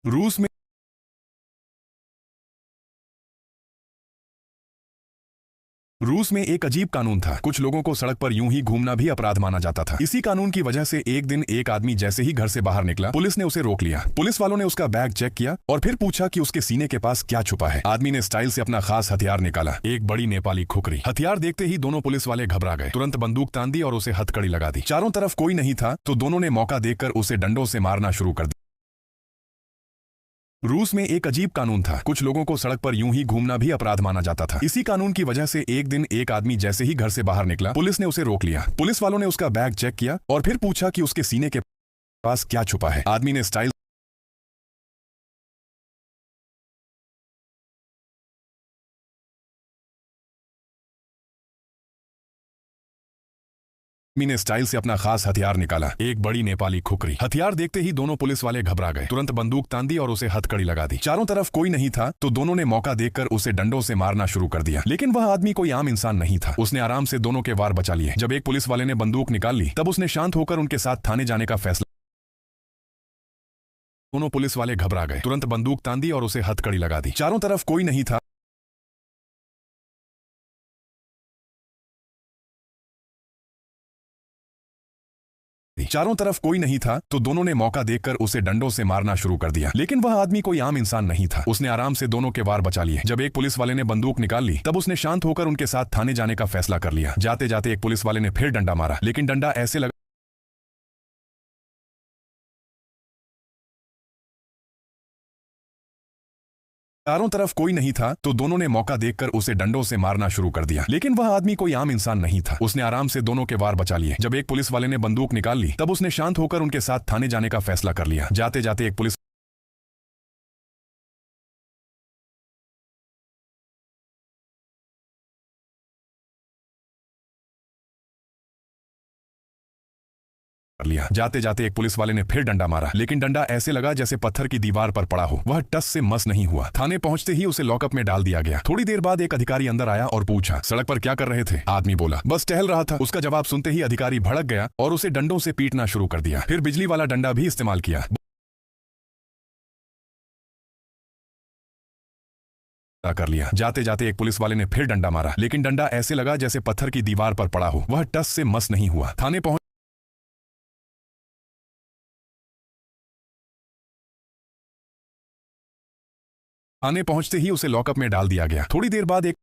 रूस में रूस में एक अजीब कानून था। कुछ लोगों को सड़क पर यूं ही घूमना भी अपराध माना जाता था। इसी कानून की वजह से एक दिन एक आदमी जैसे ही घर से बाहर निकला, पुलिस ने उसे रोक लिया। पुलिस वालों ने उसका बैग चेक किया और फिर पूछा कि उसके सीने के पास क्या छुपा है। आदमी ने स्टाइल से अपना खास हथियार निकाला, एक बड़ी नेपाली खुखरी। हथियार देखते ही दोनों पुलिस वाले घबरा गए, तुरंत बंदूक तान दी और उसे हथकड़ी लगा दी। चारों तरफ कोई नहीं था तो दोनों ने मौका देखकर उसे डंडों से मारना शुरू कर दिया। रूस में एक अजीब कानून था। कुछ लोगों को सड़क पर यूं ही घूमना भी अपराध माना जाता था। इसी कानून की वजह से एक दिन एक आदमी जैसे ही घर से बाहर निकला, पुलिस ने उसे रोक लिया। पुलिस वालों ने उसका बैग चेक किया और फिर पूछा कि उसके सीने के पास क्या छुपा है। आदमी ने स्टाइल आदमी ने स्टाइल से अपना खास हथियार निकाला, एक बड़ी नेपाली खुखरी। हथियार देखते ही दोनों पुलिस वाले घबरा गए, तुरंत बंदूक तान दी और उसे हथकड़ी लगा दी। चारों तरफ कोई नहीं था तो दोनों ने मौका देखकर उसे डंडों से मारना शुरू कर दिया। लेकिन वह आदमी कोई आम इंसान नहीं था। उसने आराम से दोनों के वार बचा लिए। जब एक पुलिस वाले ने बंदूक निकाल ली, तब उसने शांत होकर उनके साथ थाने जाने का फैसला। दोनों पुलिस वाले घबरा गए, तुरंत बंदूक तान दी और उसे हथकड़ी लगा दी। चारों तरफ कोई नहीं था चारों तरफ कोई नहीं था तो दोनों ने मौका देखकर उसे डंडों से मारना शुरू कर दिया। लेकिन वह आदमी कोई आम इंसान नहीं था। उसने आराम से दोनों के वार बचा लिए। जब एक पुलिस वाले ने बंदूक निकाल ली, तब उसने शांत होकर उनके साथ थाने जाने का फैसला कर लिया। जाते जाते एक पुलिस वाले ने फिर डंडा मारा, लेकिन डंडा ऐसे लगा चारों तरफ कोई नहीं था तो दोनों ने मौका देखकर उसे डंडों से मारना शुरू कर दिया। लेकिन वह आदमी कोई आम इंसान नहीं था। उसने आराम से दोनों के वार बचा लिए। जब एक पुलिस वाले ने बंदूक निकाल ली, तब उसने शांत होकर उनके साथ थाने जाने का फैसला कर लिया। जाते जाते एक पुलिस कर लिया। जाते जाते एक पुलिस वाले ने फिर डंडा मारा, लेकिन डंडा ऐसे लगा जैसे पत्थर की दीवार पर पड़ा हो। वह टस से मस नहीं हुआ। थाने पहुंचते ही उसे लॉकअप में डाल दिया गया। थोड़ी देर बाद एक अधिकारी अंदर आया और पूछा, सड़क पर क्या कर रहे थे? आदमी बोला, बस टहल रहा था। उसका जवाब सुनते ही अधिकारी भड़क गया और उसे डंडों से पीटना शुरू कर दिया। फिर बिजली वाला डंडा भी इस्तेमाल किया कर लिया। जाते जाते एक पुलिस वाले ने फिर डंडा मारा, लेकिन डंडा ऐसे लगा जैसे पत्थर की दीवार पर पड़ा हो। वह टस से मस नहीं हुआ। थाने पहुंचते ही उसे लॉकअप में डाल दिया गया। थोड़ी देर बाद एक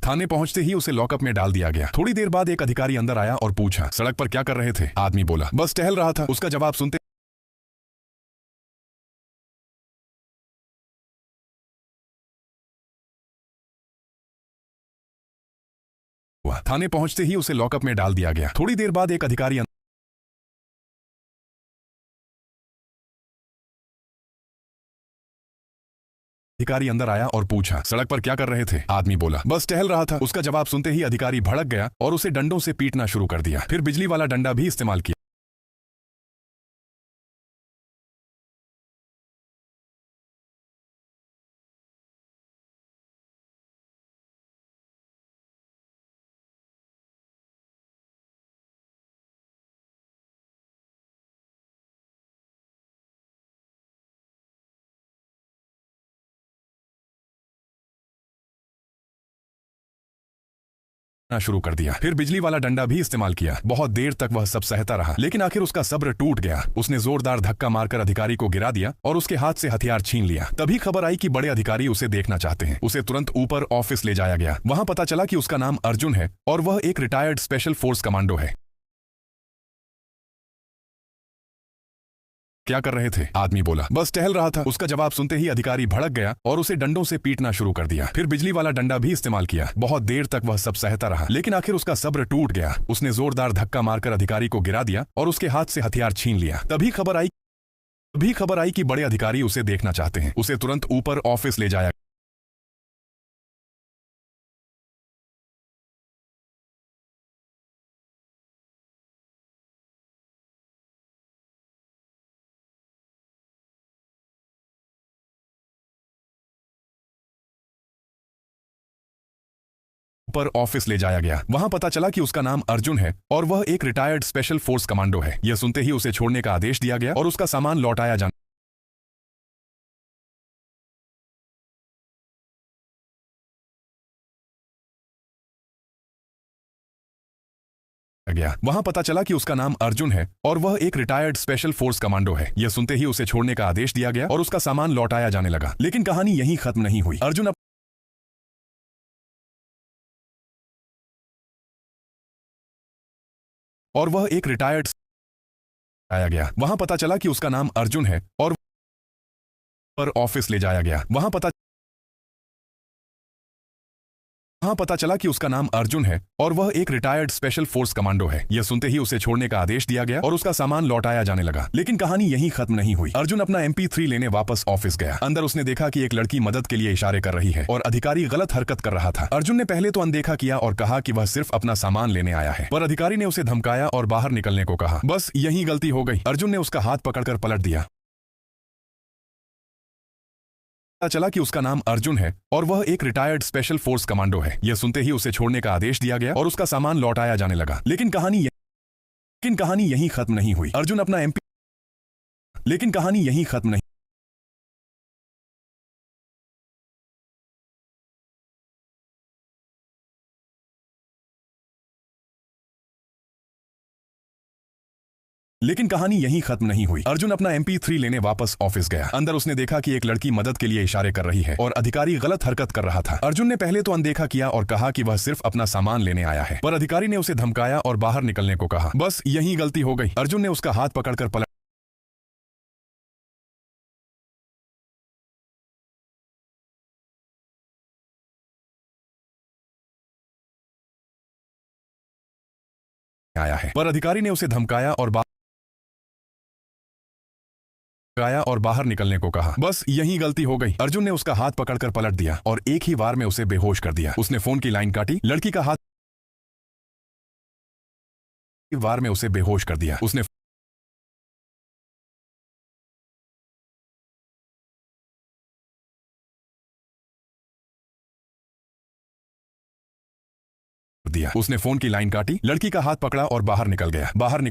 थाने पहुंचते ही उसे लॉकअप में डाल दिया गया। थोड़ी देर बाद एक अधिकारी अंदर आया और पूछा, सड़क पर क्या कर रहे थे? आदमी बोला, बस टहल रहा था। उसका जवाब सुनते हुआ। थाने पहुंचते ही उसे लॉकअप में डाल दिया गया। थोड़ी देर बाद एक अधिकारी अंदर आया और पूछा, सड़क पर क्या कर रहे थे? आदमी बोला, बस टहल रहा था। उसका जवाब सुनते ही अधिकारी भड़क गया और उसे डंडों से पीटना शुरू कर दिया। फिर बिजली वाला डंडा भी इस्तेमाल किया शुरू कर दिया। फिर बिजली वाला डंडा भी इस्तेमाल किया। बहुत देर तक वह सब सहता रहा, लेकिन आखिर उसका सब्र टूट गया। उसने जोरदार धक्का मारकर अधिकारी को गिरा दिया और उसके हाथ से हथियार छीन लिया। तभी खबर आई कि बड़े अधिकारी उसे देखना चाहते हैं। उसे तुरंत ऊपर ऑफिस ले जाया गया। वहां पता चला कि उसका नाम अर्जुन है और वह एक रिटायर्ड स्पेशल फोर्स कमांडो है। क्या कर रहे थे? आदमी बोला, बस टहल रहा था। उसका जवाब सुनते ही अधिकारी भड़क गया और उसे डंडों से पीटना शुरू कर दिया। फिर बिजली वाला डंडा भी इस्तेमाल किया। बहुत देर तक वह सब सहता रहा, लेकिन आखिर उसका सब्र टूट गया। उसने जोरदार धक्का मारकर अधिकारी को गिरा दिया और उसके हाथ से हथियार छीन लिया। तभी खबर आई कि बड़े अधिकारी उसे देखना चाहते हैं। उसे तुरंत ऊपर ऑफिस ले जाया पर ऑफिस ले जाया गया। वहां पता चला कि उसका नाम अर्जुन है और वह एक रिटायर्ड स्पेशल फोर्स कमांडो है। यह सुनते ही उसे छोड़ने का आदेश दिया गया और उसका सामान लौटाया जाने गया। वहां पता चला कि उसका नाम अर्जुन है और वह एक रिटायर्ड स्पेशल फोर्स कमांडो है। यह सुनते ही उसे छोड़ने का आदेश दिया गया और उसका सामान लौटाया जाने लगा। लेकिन कहानी यहीं खत्म नहीं हुई। अर्जुन और वह एक रिटायर्ड आया गया। वहां पता चला कि उसका नाम अर्जुन है और पर ऑफिस ले जाया गया। वहां पता चला कि उसका नाम अर्जुन है और वह एक रिटायर्ड स्पेशल फोर्स कमांडो है। यह सुनते ही उसे छोड़ने का आदेश दिया गया और उसका सामान लौटाया जाने लगा। लेकिन कहानी यहीं खत्म नहीं हुई। अर्जुन अपना MP3 लेने वापस ऑफिस गया। अंदर उसने देखा कि एक लड़की मदद के लिए इशारे कर रही है और अधिकारी गलत हरकत कर रहा था। अर्जुन ने पहले तो अनदेखा किया और कहा कि वह सिर्फ अपना सामान लेने आया है, पर अधिकारी ने उसे धमकाया और बाहर निकलने को कहा। बस यही गलती हो गई। अर्जुन ने उसका हाथ पकड़कर पलट दिया। पता चला कि उसका नाम अर्जुन है और वह एक रिटायर्ड स्पेशल फोर्स कमांडो है। यह सुनते ही उसे छोड़ने का आदेश दिया गया और उसका सामान लौटाया जाने लगा। लेकिन कहानी यहीं खत्म नहीं हुई। अर्जुन अपना MP लेकिन कहानी यहीं खत्म नहीं लेकिन कहानी यहीं खत्म नहीं हुई। अर्जुन अपना MP3 लेने वापस ऑफिस गया। अंदर उसने देखा कि एक लड़की मदद के लिए इशारे कर रही है और अधिकारी गलत हरकत कर रहा था। अर्जुन ने पहले तो अनदेखा किया और कहा कि वह सिर्फ अपना सामान लेने आया है, पर अधिकारी ने उसे धमकाया और बाहर निकलने को कहा। बस यही गलती हो गई। अर्जुन ने उसका हाथ पकड़कर पलट आया है, पर अधिकारी ने उसे धमकाया और बाहर निकलने को कहा। बस यही गलती हो गई। अर्जुन ने उसका हाथ पकड़कर पलट दिया और एक ही बार में उसे बेहोश कर दिया। उसने फोन की लाइन काटी। लड़की का हाथ वार में उसे बेहोश कर दिया। उसने फोन की लाइन काटी। लड़की का हाथ पकड़ा और बाहर निकल गया। बाहर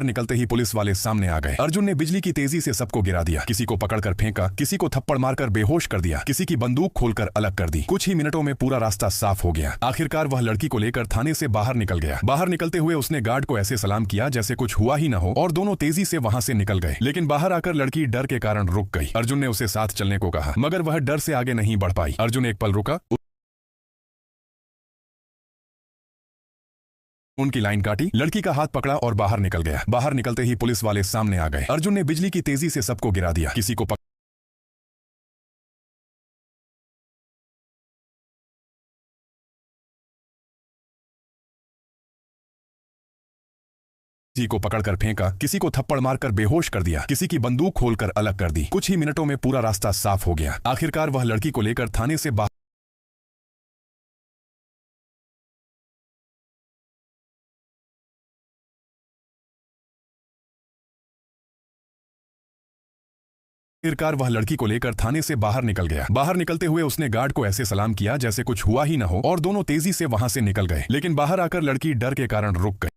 निकलते ही पुलिस वाले सामने आ गए। अर्जुन ने बिजली की तेजी से सबको गिरा दिया। किसी को पकड़कर फेंका, किसी को थप्पड़ मारकर बेहोश कर दिया, किसी की बंदूक खोलकर अलग कर दी। कुछ ही मिनटों में पूरा रास्ता साफ हो गया। आखिरकार वह लड़की को लेकर थाने से बाहर निकल गया। बाहर निकलते हुए उसने गार्ड को ऐसे सलाम किया जैसे कुछ हुआ ही न हो और दोनों तेजी से वहां से निकल गए। लेकिन बाहर आकर लड़की डर के कारण रुक गई। अर्जुन ने उसे साथ चलने को कहा, मगर वह डर से आगे नहीं बढ़ पाई। अर्जुन एक पल रुका, उनकी लाइन काटी। लड़की का हाथ पकड़ा और बाहर निकल गया। बाहर निकलते ही पुलिस वाले सामने आ गए। अर्जुन ने बिजली की तेजी से सबको गिरा दिया। किसी को पकड़कर फेंका, किसी को थप्पड़ मारकर बेहोश कर दिया, किसी की बंदूक खोलकर अलग कर दी। कुछ ही मिनटों में पूरा रास्ता साफ हो गया। आखिरकार वह लड़की को लेकर थाने से बाहर निकल गया। बाहर निकलते हुए उसने गार्ड को ऐसे सलाम किया जैसे कुछ हुआ ही न हो और दोनों तेजी से वहां से निकल गए। लेकिन बाहर आकर लड़की डर के कारण रुक गई।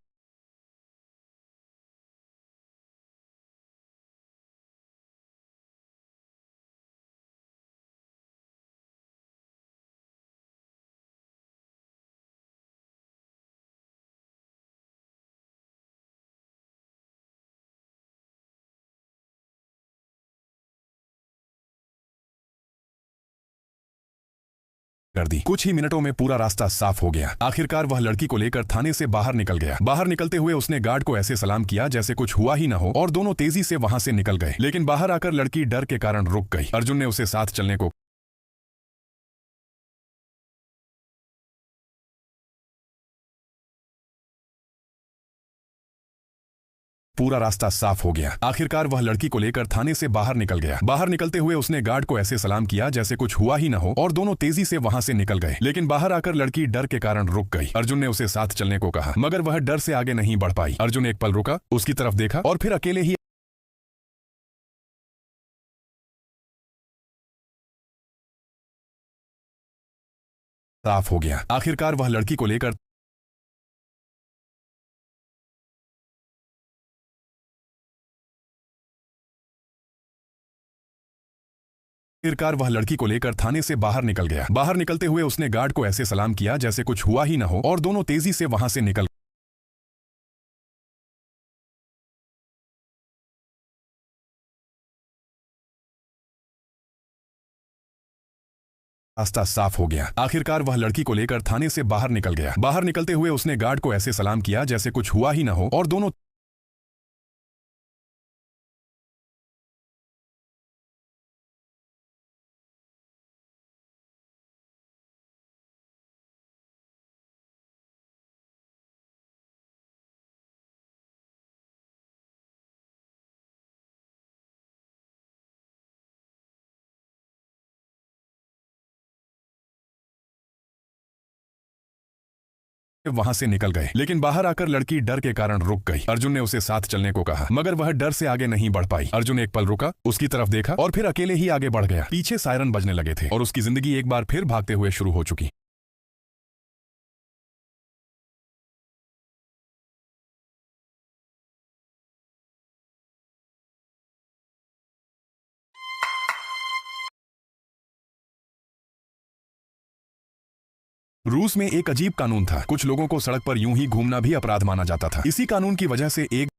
कर दी। कुछ ही मिनटों में पूरा रास्ता साफ हो गया। आखिरकार वह लड़की को लेकर थाने से बाहर निकल गया। बाहर निकलते हुए उसने गार्ड को ऐसे सलाम किया जैसे कुछ हुआ ही न हो और दोनों तेजी से वहां से निकल गए। लेकिन बाहर आकर लड़की डर के कारण रुक गई। अर्जुन ने उसे साथ चलने को पूरा रास्ता साफ हो गया। आखिरकार वह लड़की को लेकर थाने से बाहर निकल गया। बाहर निकलते हुए उसने गार्ड को ऐसे सलाम किया जैसे कुछ हुआ ही न हो और दोनों तेजी से वहां से निकल गए। लेकिन बाहर आकर लड़की डर के कारण रुक गई। अर्जुन ने उसे साथ चलने को कहा, मगर वह डर से आगे नहीं बढ़ पाई। अर्जुन एक पल रुका, उसकी तरफ देखा और फिर अकेले ही साफ हो गया। आखिरकार वह लड़की को लेकर थाने से बाहर निकल गया। बाहर निकलते हुए उसने गार्ड को ऐसे सलाम किया जैसे कुछ हुआ ही ना हो और दोनों तेजी से वहां से निकल रास्ता साफ हो गया। आखिरकार वह लड़की को लेकर थाने से बाहर निकल गया। बाहर निकलते हुए उसने गार्ड को ऐसे सलाम किया जैसे कुछ हुआ ही ना हो और दोनों वहां से निकल गए। लेकिन बाहर आकर लड़की डर के कारण रुक गई। अर्जुन ने उसे साथ चलने को कहा मगर वह डर से आगे नहीं बढ़ पाई। अर्जुन एक पल रुका, उसकी तरफ देखा और फिर अकेले ही आगे बढ़ गया। पीछे सायरन बजने लगे थे और उसकी जिंदगी एक बार फिर भागते हुए शुरू हो चुकी। रूस में एक अजीब कानून था। कुछ लोगों को सड़क पर यूं ही घूमना भी अपराध माना जाता था। इसी कानून की वजह से एक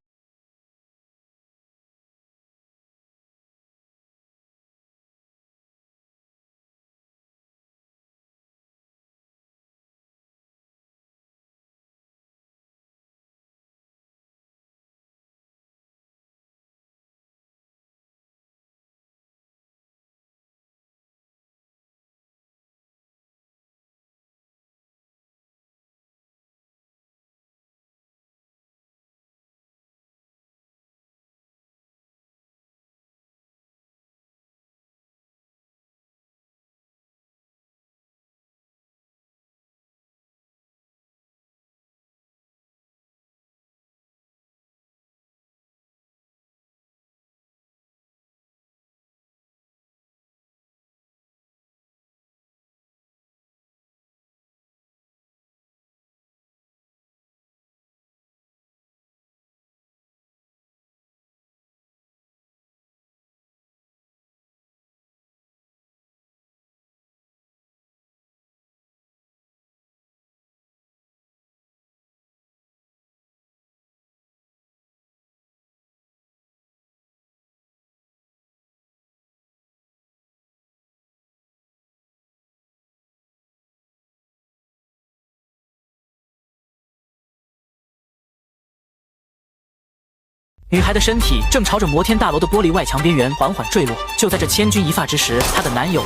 女孩的身体正朝着摩天大楼的玻璃外墙边缘缓缓坠落。就在这千钧一发之时，她的男友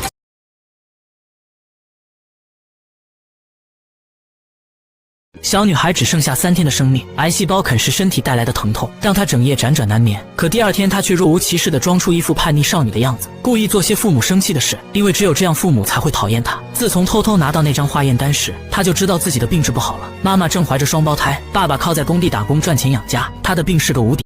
小女孩只剩下3天的生命，癌细胞啃食身体带来的疼痛，让她整夜辗转难眠。可第二天，她却若无其事地装出一副叛逆少女的样子，故意做些父母生气的事，因为只有这样，父母才会讨厌她。自从偷偷拿到那张化验单时，她就知道自己的病治不好了。妈妈正怀着双胞胎，爸爸靠在工地打工赚钱养家，她的病是个无底。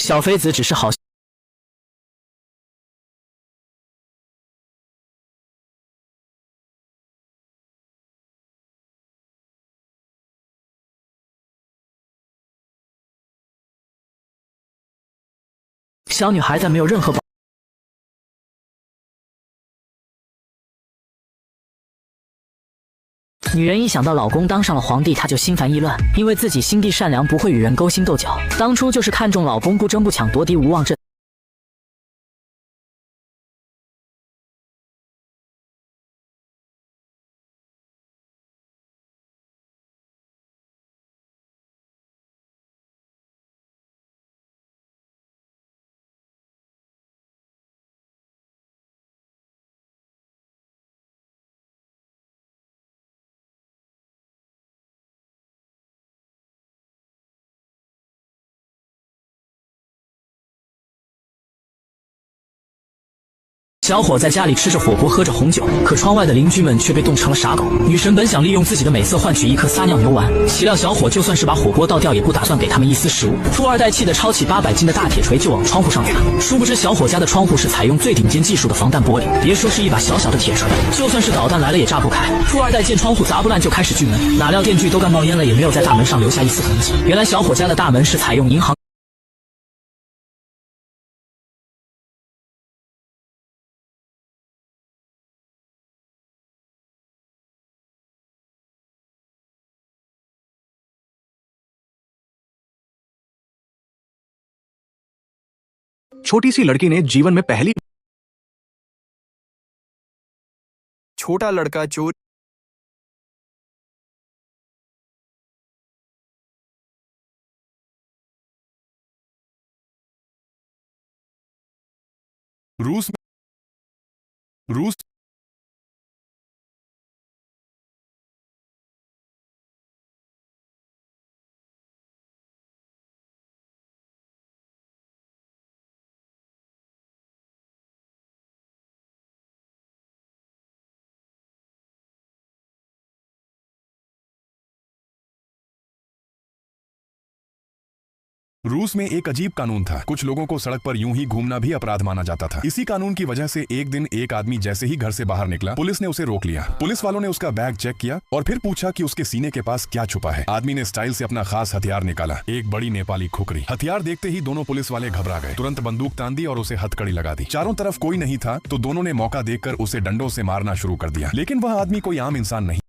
小妃子只是好。小女孩在没有任何保。女人一想到老公当上了皇帝，她就心烦意乱，因为自己心地善良，不会与人勾心斗角。当初就是看中老公不争不抢，夺嫡无望，这小伙在家里吃着火锅，喝着红酒，可窗外的邻居们却被冻成了傻狗。女神本想利用自己的美色换取一颗撒尿牛丸，岂料小伙就算是把火锅倒掉，也不打算给他们一丝食物。富二代气得抄起800斤的大铁锤就往窗户上砸，殊不知小伙家的窗户是采用最顶尖技术的防弹玻璃，别说是一把小小的铁锤，就算是导弹来了也炸不开。富二代见窗户砸不烂，就开始锯门，哪料电锯都干冒烟了，也没有在大门上留下一丝痕迹。原来小伙家的大门是采用银行。छोटी सी लड़की ने जीवन में पहली छोटा लड़का चोर रूस रूस रूस में एक अजीब कानून था। कुछ लोगों को सड़क पर यूं ही घूमना भी अपराध माना जाता था। इसी कानून की वजह से एक दिन एक आदमी जैसे ही घर से बाहर निकला, पुलिस ने उसे रोक लिया। पुलिस वालों ने उसका बैग चेक किया और फिर पूछा कि उसके सीने के पास क्या छुपा है। आदमी ने स्टाइल से अपना खास हथियार निकाला, एक बड़ी नेपाली खुखरी। हथियार देखते ही दोनों पुलिस वाले घबरा गए, तुरंत बंदूक तान दी और उसे हथकड़ी लगा दी। चारों तरफ कोई नहीं था तो दोनों ने मौका देखकर उसे डंडों से मारना शुरू कर दिया। लेकिन वह आदमी कोई आम इंसान नहीं